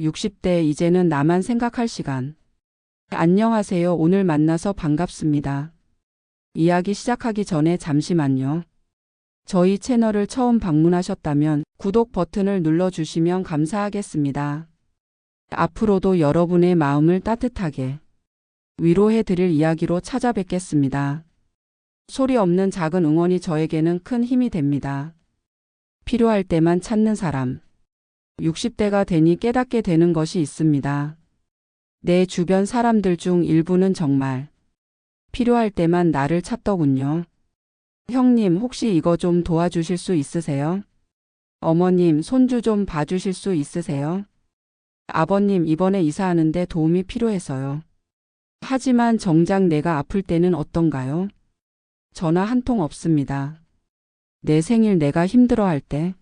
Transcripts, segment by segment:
60대 이제는 나만 생각할 시간. 안녕하세요. 오늘 만나서 반갑습니다. 이야기 시작하기 전에 잠시만요. 저희 채널을 처음 방문하셨다면 구독 버튼을 눌러주시면 감사하겠습니다. 앞으로도 여러분의 마음을 따뜻하게 위로해드릴 이야기로 찾아뵙겠습니다. 소리 없는 작은 응원이 저에게는 큰 힘이 됩니다. 필요할 때만 찾는 사람. 60대가 되니 깨닫게 되는 것이 있습니다. 내 주변 사람들 중 일부는 정말 필요할 때만 나를 찾더군요. 형님, 혹시 이거 좀 도와주실 수 있으세요? 어머님, 손주 좀 봐주실 수 있으세요? 아버님, 이번에 이사하는데 도움이 필요해서요. 하지만 정작 내가 아플 때는 어떤가요? 전화 한 통 없습니다. 내 생일 내가 힘들어할 때,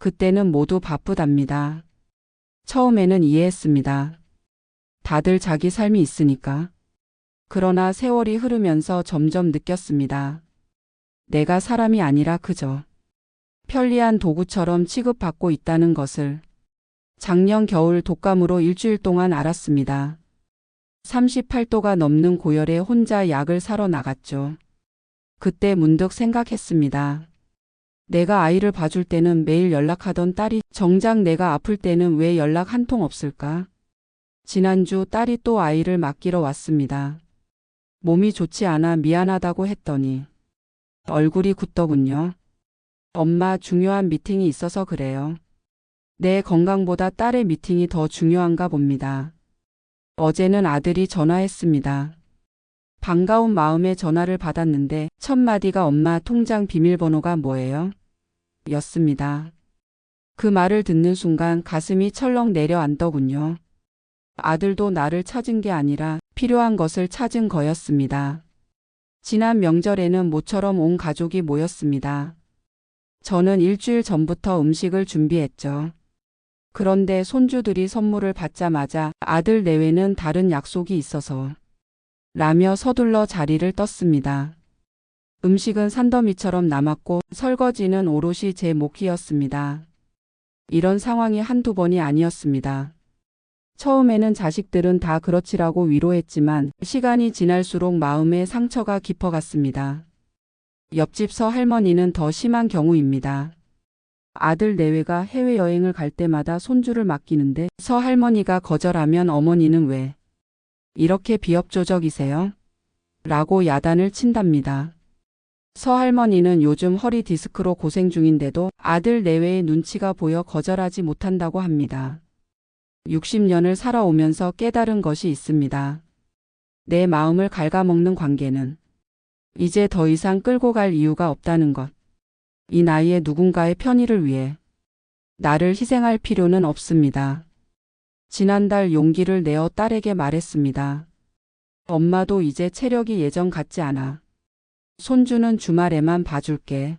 그때는 모두 바쁘답니다. 처음에는 이해했습니다. 다들 자기 삶이 있으니까. 그러나 세월이 흐르면서 점점 느꼈습니다. 내가 사람이 아니라 그저 편리한 도구처럼 취급받고 있다는 것을 작년 겨울 독감으로 일주일 동안 알았습니다. 38도가 넘는 고열에 혼자 약을 사러 나갔죠. 그때 문득 생각했습니다. 내가 아이를 봐줄 때는 매일 연락하던 딸이 정작 내가 아플 때는 왜 연락 한 통 없을까? 지난주 딸이 또 아이를 맡기러 왔습니다. 몸이 좋지 않아 미안하다고 했더니 얼굴이 굳더군요. 엄마, 중요한 미팅이 있어서 그래요. 내 건강보다 딸의 미팅이 더 중요한가 봅니다. 어제는 아들이 전화했습니다. 반가운 마음에 전화를 받았는데 첫 마디가 엄마 통장 비밀번호가 뭐예요? 였습니다. 그 말을 듣는 순간 가슴이 철렁 내려앉더군요. 아들도 나를 찾은 게 아니라 필요한 것을 찾은 거였습니다. 지난 명절에는 모처럼 온 가족이 모였습니다. 저는 일주일 전부터 음식을 준비했죠. 그런데 손주들이 선물을 받자마자 아들 내외는 다른 약속이 있어서 라며 서둘러 자리를 떴습니다. 음식은 산더미처럼 남았고 설거지는 오롯이 제 몫이었습니다. 이런 상황이 한두 번이 아니었습니다. 처음에는 자식들은 다 그렇지라고 위로했지만 시간이 지날수록 마음의 상처가 깊어갔습니다. 옆집 서할머니는 더 심한 경우입니다. 아들 내외가 해외여행을 갈 때마다 손주를 맡기는데 서할머니가 거절하면 어머니는 왜 이렇게 비협조적이세요? 라고 야단을 친답니다. 서할머니는 요즘 허리 디스크로 고생 중인데도 아들 내외의 눈치가 보여 거절하지 못한다고 합니다. 60년을 살아오면서 깨달은 것이 있습니다. 내 마음을 갉아먹는 관계는 이제 더 이상 끌고 갈 이유가 없다는 것. 이 나이에 누군가의 편의를 위해 나를 희생할 필요는 없습니다. 지난달 용기를 내어 딸에게 말했습니다. 엄마도 이제 체력이 예전 같지 않아. 손주는 주말에만 봐줄게.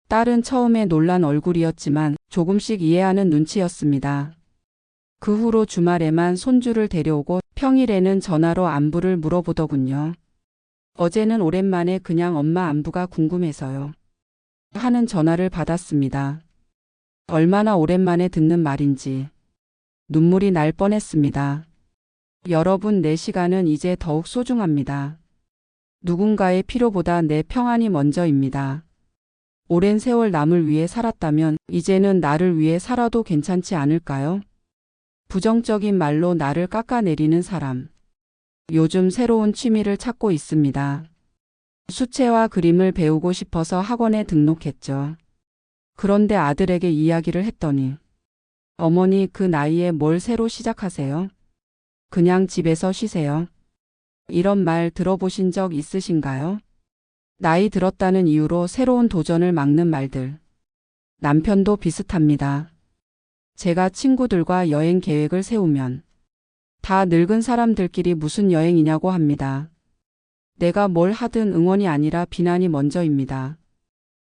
딸은 처음에 놀란 얼굴이었지만 조금씩 이해하는 눈치였습니다. 그 후로 주말에만 손주를 데려오고 평일에는 전화로 안부를 물어보더군요. 어제는 오랜만에 그냥 엄마 안부가 궁금해서요. 하는 전화를 받았습니다. 얼마나 오랜만에 듣는 말인지 눈물이 날 뻔했습니다. 여러분, 내 시간은 이제 더욱 소중합니다. 누군가의 필요보다 내 평안이 먼저입니다. 오랜 세월 남을 위해 살았다면 이제는 나를 위해 살아도 괜찮지 않을까요? 부정적인 말로 나를 깎아내리는 사람. 요즘 새로운 취미를 찾고 있습니다. 수채화 그림을 배우고 싶어서 학원에 등록했죠. 그런데 아들에게 이야기를 했더니 어머니, 그 나이에 뭘 새로 시작하세요? 그냥 집에서 쉬세요. 이런 말 들어보신 적 있으신가요? 나이 들었다는 이유로 새로운 도전을 막는 말들. 남편도 비슷합니다. 제가 친구들과 여행 계획을 세우면 다 늙은 사람들끼리 무슨 여행이냐고 합니다. 내가 뭘 하든 응원이 아니라 비난이 먼저입니다.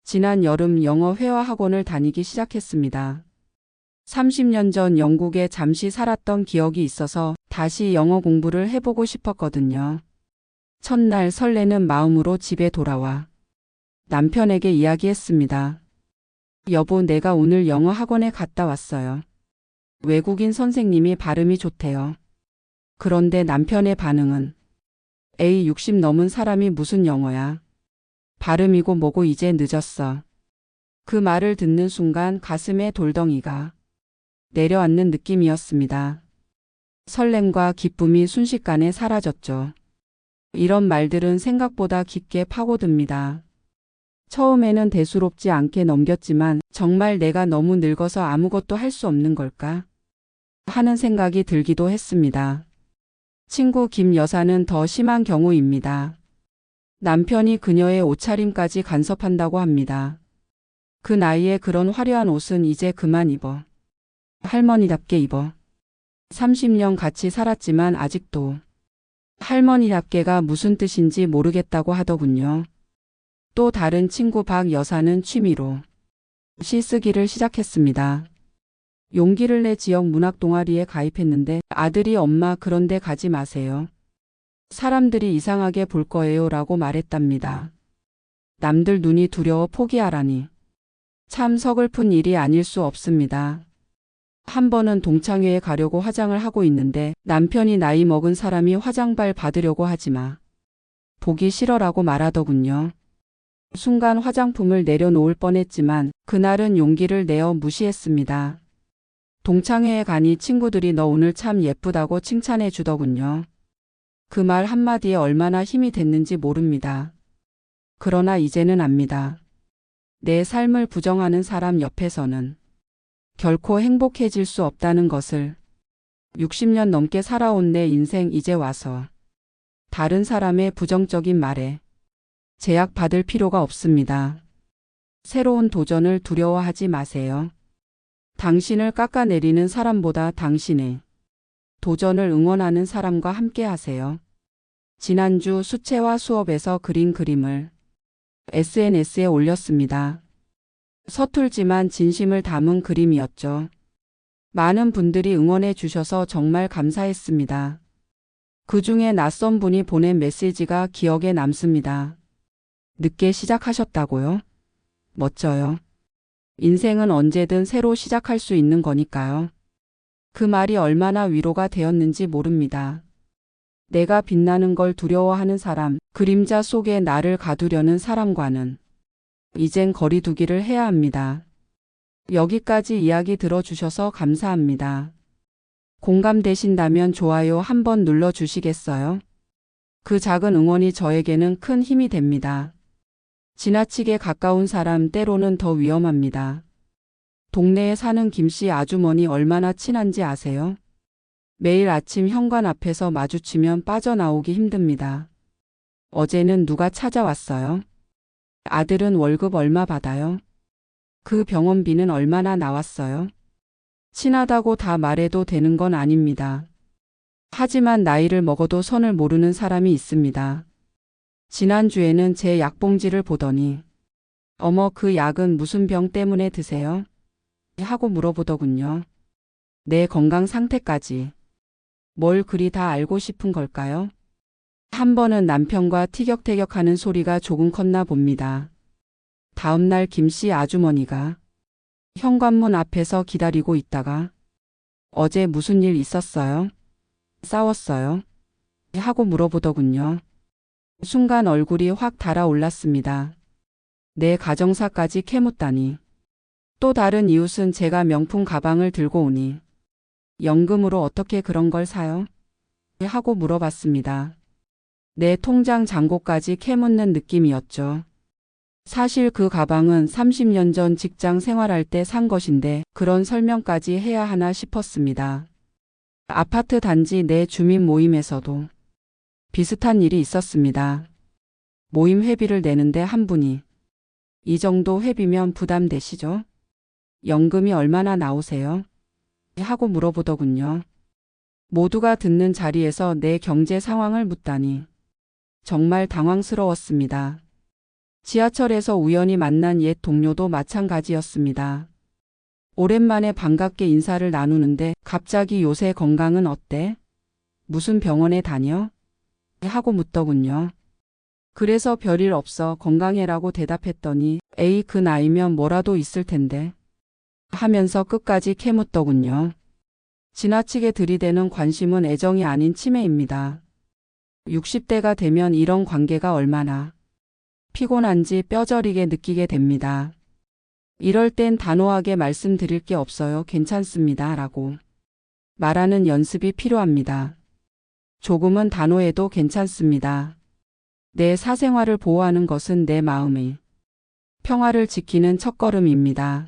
지난 여름 영어 회화 학원을 다니기 시작했습니다. 30년 전 영국에 잠시 살았던 기억이 있어서 다시 영어 공부를 해보고 싶었거든요. 첫날 설레는 마음으로 집에 돌아와 남편에게 이야기했습니다. 여보, 내가 오늘 영어 학원에 갔다 왔어요. 외국인 선생님이 발음이 좋대요. 그런데 남편의 반응은 에이 60 넘은 사람이 무슨 영어야. 발음이고 뭐고 이제 늦었어. 그 말을 듣는 순간 가슴에 돌덩이가 내려앉는 느낌이었습니다. 설렘과 기쁨이 순식간에 사라졌죠. 이런 말들은 생각보다 깊게 파고듭니다. 처음에는 대수롭지 않게 넘겼지만 정말 내가 너무 늙어서 아무것도 할 수 없는 걸까? 하는 생각이 들기도 했습니다. 친구 김 여사는 더 심한 경우입니다. 남편이 그녀의 옷차림까지 간섭한다고 합니다. 그 나이에 그런 화려한 옷은 이제 그만 입어. 할머니답게 입어. 30년 같이 살았지만 아직도 할머니답게가 무슨 뜻인지 모르겠다고 하더군요. 또 다른 친구 박 여사는 취미로 시 쓰기를 시작했습니다. 용기를 내 지역 문학 동아리에 가입했는데 아들이 엄마 그런데 가지 마세요. 사람들이 이상하게 볼 거예요 라고 말했답니다. 남들 눈이 두려워 포기하라니. 참 서글픈 일이 아닐 수 없습니다. 한 번은 동창회에 가려고 화장을 하고 있는데 남편이 나이 먹은 사람이 화장발 받으려고 하지 마. 보기 싫어라고 말하더군요. 순간 화장품을 내려놓을 뻔했지만 그날은 용기를 내어 무시했습니다. 동창회에 가니 친구들이 너 오늘 참 예쁘다고 칭찬해 주더군요. 그 말 한마디에 얼마나 힘이 됐는지 모릅니다. 그러나 이제는 압니다. 내 삶을 부정하는 사람 옆에서는 결코 행복해질 수 없다는 것을. 60년 넘게 살아온 내 인생 이제 와서 다른 사람의 부정적인 말에 제약받을 필요가 없습니다. 새로운 도전을 두려워하지 마세요. 당신을 깎아내리는 사람보다 당신의 도전을 응원하는 사람과 함께 하세요. 지난주 수채화 수업에서 그린 그림을 SNS에 올렸습니다. 서툴지만 진심을 담은 그림이었죠. 많은 분들이 응원해 주셔서 정말 감사했습니다. 그 중에 낯선 분이 보낸 메시지가 기억에 남습니다. 늦게 시작하셨다고요? 멋져요. 인생은 언제든 새로 시작할 수 있는 거니까요. 그 말이 얼마나 위로가 되었는지 모릅니다. 내가 빛나는 걸 두려워하는 사람, 그림자 속에 나를 가두려는 사람과는 이젠 거리 두기를 해야 합니다. 여기까지 이야기 들어주셔서 감사합니다. 공감되신다면 좋아요 한번 눌러주시겠어요? 그 작은 응원이 저에게는 큰 힘이 됩니다. 지나치게 가까운 사람 때로는 더 위험합니다. 동네에 사는 김씨 아주머니 얼마나 친한지 아세요? 매일 아침 현관 앞에서 마주치면 빠져나오기 힘듭니다. 어제는 누가 찾아왔어요? 아들은 월급 얼마 받아요? 그 병원비는 얼마나 나왔어요? 친하다고 다 말해도 되는 건 아닙니다. 하지만 나이를 먹어도 선을 모르는 사람이 있습니다. 지난주에는 제 약봉지를 보더니 어머 그 약은 무슨 병 때문에 드세요? 하고 물어보더군요. 내 건강 상태까지. 뭘 그리 다 알고 싶은 걸까요? 한 번은 남편과 티격태격하는 소리가 조금 컸나 봅니다. 다음 날 김씨 아주머니가 현관문 앞에서 기다리고 있다가 어제 무슨 일 있었어요? 싸웠어요? 하고 물어보더군요. 순간 얼굴이 확 달아올랐습니다. 내 가정사까지 캐묻다니. 또 다른 이웃은 제가 명품 가방을 들고 오니 연금으로 어떻게 그런 걸 사요? 하고 물어봤습니다. 내 통장 잔고까지 캐묻는 느낌이었죠. 사실 그 가방은 30년 전 직장 생활할 때 산 것인데 그런 설명까지 해야 하나 싶었습니다. 아파트 단지 내 주민 모임에서도 비슷한 일이 있었습니다. 모임 회비를 내는데 한 분이 이 정도 회비면 부담되시죠? 연금이 얼마나 나오세요? 하고 물어보더군요. 모두가 듣는 자리에서 내 경제 상황을 묻다니 정말 당황스러웠습니다. 지하철에서 우연히 만난 옛 동료도 마찬가지였습니다. 오랜만에 반갑게 인사를 나누는데 갑자기 요새 건강은 어때? 무슨 병원에 다녀? 하고 묻더군요. 그래서 별일 없어 건강해라고 대답했더니 에이 그 나이면 뭐라도 있을 텐데 하면서 끝까지 캐묻더군요. 지나치게 들이대는 관심은 애정이 아닌 치매입니다. 60대가 되면 이런 관계가 얼마나 피곤한지 뼈저리게 느끼게 됩니다. 이럴 땐 단호하게 말씀드릴 게 없어요. 괜찮습니다. 라고 말하는 연습이 필요합니다. 조금은 단호해도 괜찮습니다. 내 사생활을 보호하는 것은 내 마음의 평화를 지키는 첫걸음입니다.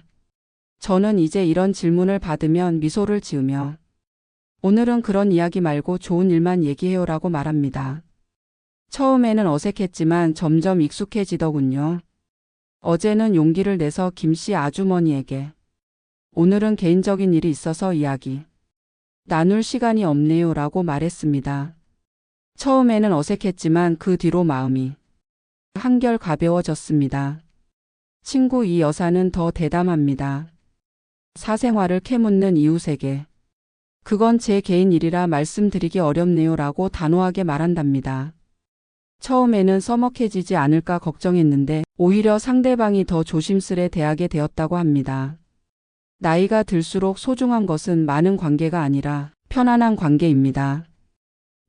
저는 이제 이런 질문을 받으면 미소를 지으며 오늘은 그런 이야기 말고 좋은 일만 얘기해요라고 말합니다. 처음에는 어색했지만 점점 익숙해지더군요. 어제는 용기를 내서 김씨 아주머니에게 오늘은 개인적인 일이 있어서 이야기 나눌 시간이 없네요 라고 말했습니다. 처음에는 어색했지만 그 뒤로 마음이 한결 가벼워졌습니다. 친구 이 여사는 더 대담합니다. 사생활을 캐묻는 이웃에게 그건 제 개인 일이라 말씀드리기 어렵네요 라고 단호하게 말한답니다. 처음에는 서먹해지지 않을까 걱정했는데 오히려 상대방이 더 조심스레 대하게 되었다고 합니다. 나이가 들수록 소중한 것은 많은 관계가 아니라 편안한 관계입니다.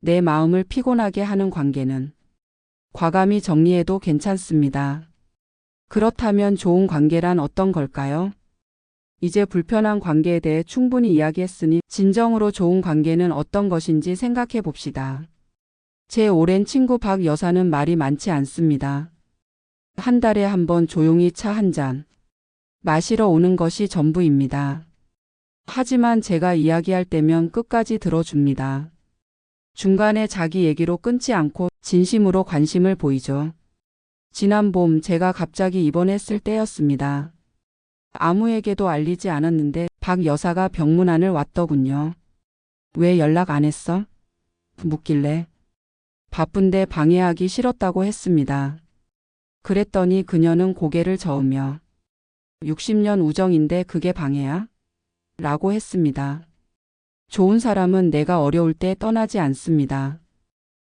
내 마음을 피곤하게 하는 관계는 과감히 정리해도 괜찮습니다. 그렇다면 좋은 관계란 어떤 걸까요? 이제 불편한 관계에 대해 충분히 이야기했으니 진정으로 좋은 관계는 어떤 것인지 생각해 봅시다. 제 오랜 친구 박 여사는 말이 많지 않습니다. 한 달에 한 번 조용히 차 한 잔 마시러 오는 것이 전부입니다. 하지만 제가 이야기할 때면 끝까지 들어줍니다. 중간에 자기 얘기로 끊지 않고 진심으로 관심을 보이죠. 지난 봄 제가 갑자기 입원했을 때였습니다. 아무에게도 알리지 않았는데 박 여사가 병문안을 왔더군요. 왜 연락 안 했어? 묻길래 바쁜데 방해하기 싫었다고 했습니다. 그랬더니 그녀는 고개를 저으며 60년 우정인데 그게 방해야? 라고 했습니다. 좋은 사람은 내가 어려울 때 떠나지 않습니다.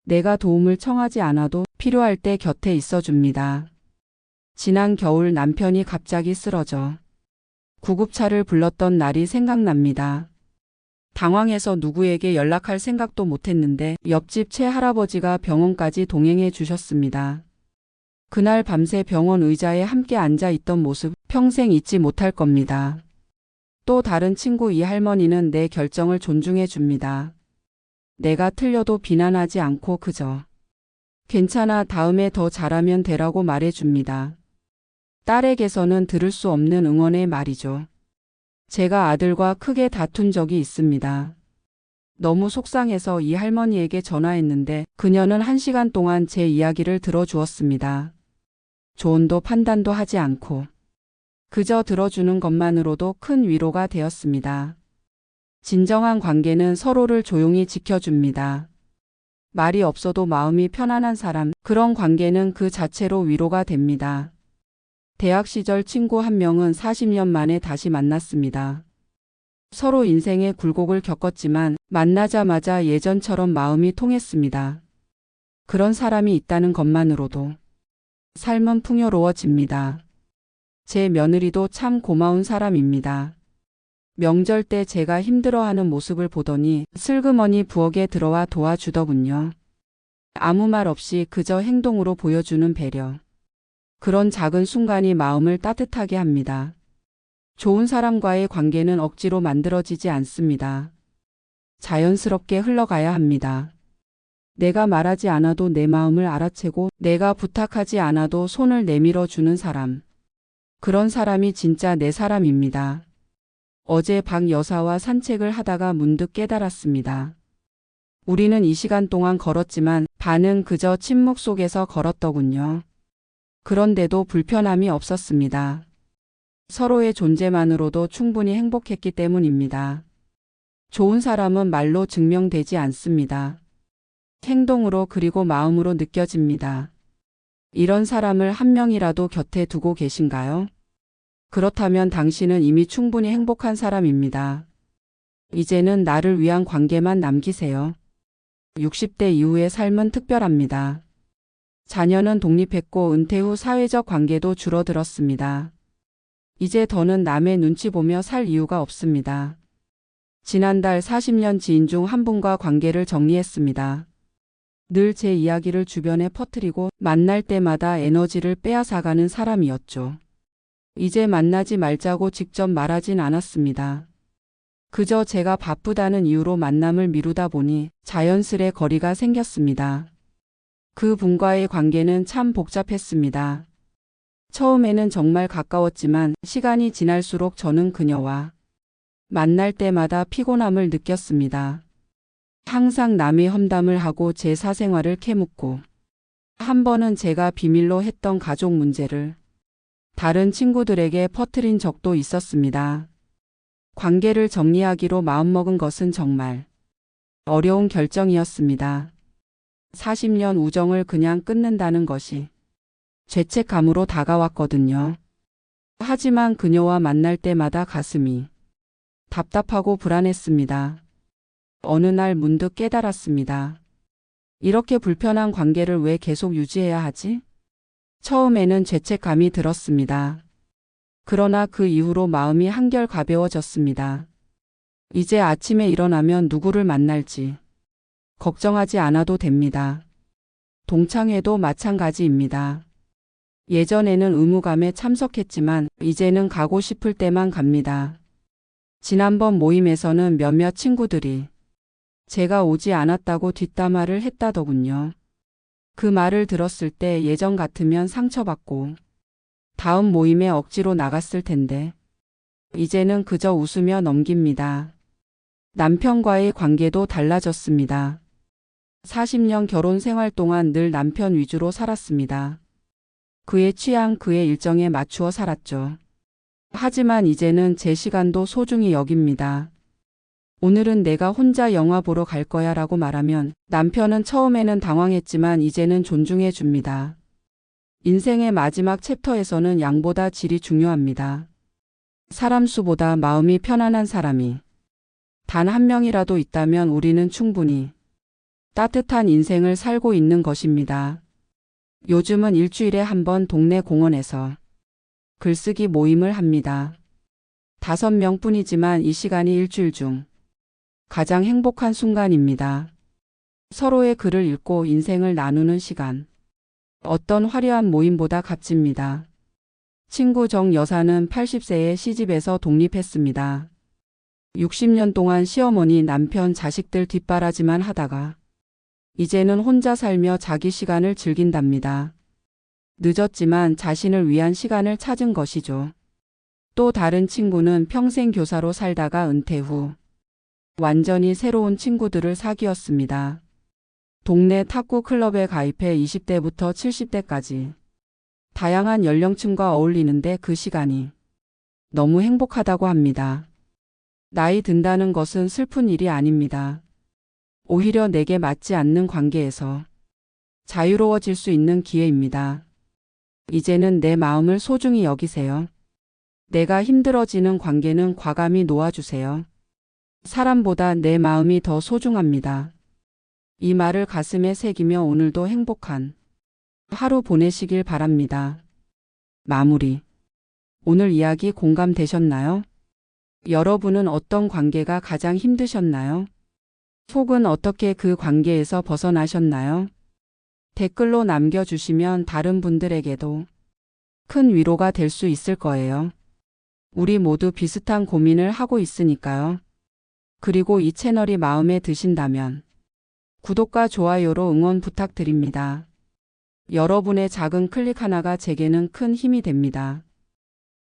내가 도움을 청하지 않아도 필요할 때 곁에 있어줍니다. 지난 겨울 남편이 갑자기 쓰러져 구급차를 불렀던 날이 생각납니다. 당황해서 누구에게 연락할 생각도 못했는데 옆집 최할아버지가 병원까지 동행해 주셨습니다. 그날 밤새 병원 의자에 함께 앉아 있던 모습 평생 잊지 못할 겁니다. 또 다른 친구 이 할머니는 내 결정을 존중해 줍니다. 내가 틀려도 비난하지 않고 그저 괜찮아 다음에 더 잘하면 되라고 말해 줍니다. 딸에게서는 들을 수 없는 응원의 말이죠. 제가 아들과 크게 다툰 적이 있습니다. 너무 속상해서 이 할머니에게 전화했는데 그녀는 1시간 동안 제 이야기를 들어주었습니다. 조언도 판단도 하지 않고 그저 들어주는 것만으로도 큰 위로가 되었습니다. 진정한 관계는 서로를 조용히 지켜줍니다. 말이 없어도 마음이 편안한 사람, 그런 관계는 그 자체로 위로가 됩니다. 대학 시절 친구 한 명은 40년 만에 다시 만났습니다. 서로 인생의 굴곡을 겪었지만 만나자마자 예전처럼 마음이 통했습니다. 그런 사람이 있다는 것만으로도 삶은 풍요로워집니다. 제 며느리도 참 고마운 사람입니다. 명절 때 제가 힘들어하는 모습을 보더니 슬그머니 부엌에 들어와 도와주더군요. 아무 말 없이 그저 행동으로 보여주는 배려. 그런 작은 순간이 마음을 따뜻하게 합니다. 좋은 사람과의 관계는 억지로 만들어지지 않습니다. 자연스럽게 흘러가야 합니다. 내가 말하지 않아도 내 마음을 알아채고 내가 부탁하지 않아도 손을 내밀어 주는 사람. 그런 사람이 진짜 내 사람입니다. 어제 박 여사와 산책을 하다가 문득 깨달았습니다. 우리는 이 시간 동안 걸었지만 반은 그저 침묵 속에서 걸었더군요. 그런데도 불편함이 없었습니다. 서로의 존재만으로도 충분히 행복했기 때문입니다. 좋은 사람은 말로 증명되지 않습니다. 행동으로 그리고 마음으로 느껴집니다. 이런 사람을 한 명이라도 곁에 두고 계신가요? 그렇다면 당신은 이미 충분히 행복한 사람입니다. 이제는 나를 위한 관계만 남기세요. 60대 이후의 삶은 특별합니다. 자녀는 독립했고 은퇴 후 사회적 관계도 줄어들었습니다. 이제 더는 남의 눈치 보며 살 이유가 없습니다. 지난달 40년 지인 중 한 분과 관계를 정리했습니다. 늘 제 이야기를 주변에 퍼뜨리고 만날 때마다 에너지를 빼앗아가는 사람이었죠. 이제 만나지 말자고 직접 말하진 않았습니다. 그저 제가 바쁘다는 이유로 만남을 미루다 보니 자연스레 거리가 생겼습니다. 그 분과의 관계는 참 복잡했습니다. 처음에는 정말 가까웠지만 시간이 지날수록 저는 그녀와 만날 때마다 피곤함을 느꼈습니다. 항상 남의 험담을 하고 제 사생활을 캐묻고 한 번은 제가 비밀로 했던 가족 문제를 다른 친구들에게 퍼뜨린 적도 있었습니다. 관계를 정리하기로 마음먹은 것은 정말 어려운 결정이었습니다. 40년 우정을 그냥 끊는다는 것이 죄책감으로 다가왔거든요. 하지만 그녀와 만날 때마다 가슴이 답답하고 불안했습니다. 어느 날 문득 깨달았습니다. 이렇게 불편한 관계를 왜 계속 유지해야 하지? 처음에는 죄책감이 들었습니다. 그러나 그 이후로 마음이 한결 가벼워졌습니다. 이제 아침에 일어나면 누구를 만날지 걱정하지 않아도 됩니다. 동창회도 마찬가지입니다. 예전에는 의무감에 참석했지만 이제는 가고 싶을 때만 갑니다. 지난번 모임에서는 몇몇 친구들이 제가 오지 않았다고 뒷담화를 했다더군요. 그 말을 들었을 때 예전 같으면 상처받고 다음 모임에 억지로 나갔을 텐데 이제는 그저 웃으며 넘깁니다. 남편과의 관계도 달라졌습니다. 40년 결혼 생활 동안 늘 남편 위주로 살았습니다. 그의 취향, 그의 일정에 맞추어 살았죠. 하지만 이제는 제 시간도 소중히 여깁니다. 오늘은 내가 혼자 영화 보러 갈 거야 라고 말하면 남편은 처음에는 당황했지만 이제는 존중해 줍니다. 인생의 마지막 챕터에서는 양보다 질이 중요합니다. 사람 수보다 마음이 편안한 사람이 단 한 명이라도 있다면 우리는 충분히 따뜻한 인생을 살고 있는 것입니다. 요즘은 일주일에 한 번 동네 공원에서 글쓰기 모임을 합니다. 5명뿐이지만 이 시간이 일주일 중 가장 행복한 순간입니다. 서로의 글을 읽고 인생을 나누는 시간. 어떤 화려한 모임보다 값집니다. 친구 정 여사는 80세에 시집에서 독립했습니다. 60년 동안 시어머니, 남편, 자식들 뒷바라지만 하다가 이제는 혼자 살며 자기 시간을 즐긴답니다. 늦었지만 자신을 위한 시간을 찾은 것이죠. 또 다른 친구는 평생 교사로 살다가 은퇴 후 완전히 새로운 친구들을 사귀었습니다. 동네 탁구 클럽에 가입해 20대부터 70대까지 다양한 연령층과 어울리는데 그 시간이 너무 행복하다고 합니다. 나이 든다는 것은 슬픈 일이 아닙니다. 오히려 내게 맞지 않는 관계에서 자유로워질 수 있는 기회입니다. 이제는 내 마음을 소중히 여기세요. 내가 힘들어지는 관계는 과감히 놓아주세요. 사람보다 내 마음이 더 소중합니다. 이 말을 가슴에 새기며 오늘도 행복한 하루 보내시길 바랍니다. 마무리. 오늘 이야기 공감되셨나요? 여러분은 어떤 관계가 가장 힘드셨나요? 혹은 어떻게 그 관계에서 벗어나셨나요? 댓글로 남겨주시면 다른 분들에게도 큰 위로가 될 수 있을 거예요. 우리 모두 비슷한 고민을 하고 있으니까요. 그리고 이 채널이 마음에 드신다면 구독과 좋아요로 응원 부탁드립니다. 여러분의 작은 클릭 하나가 제게는 큰 힘이 됩니다.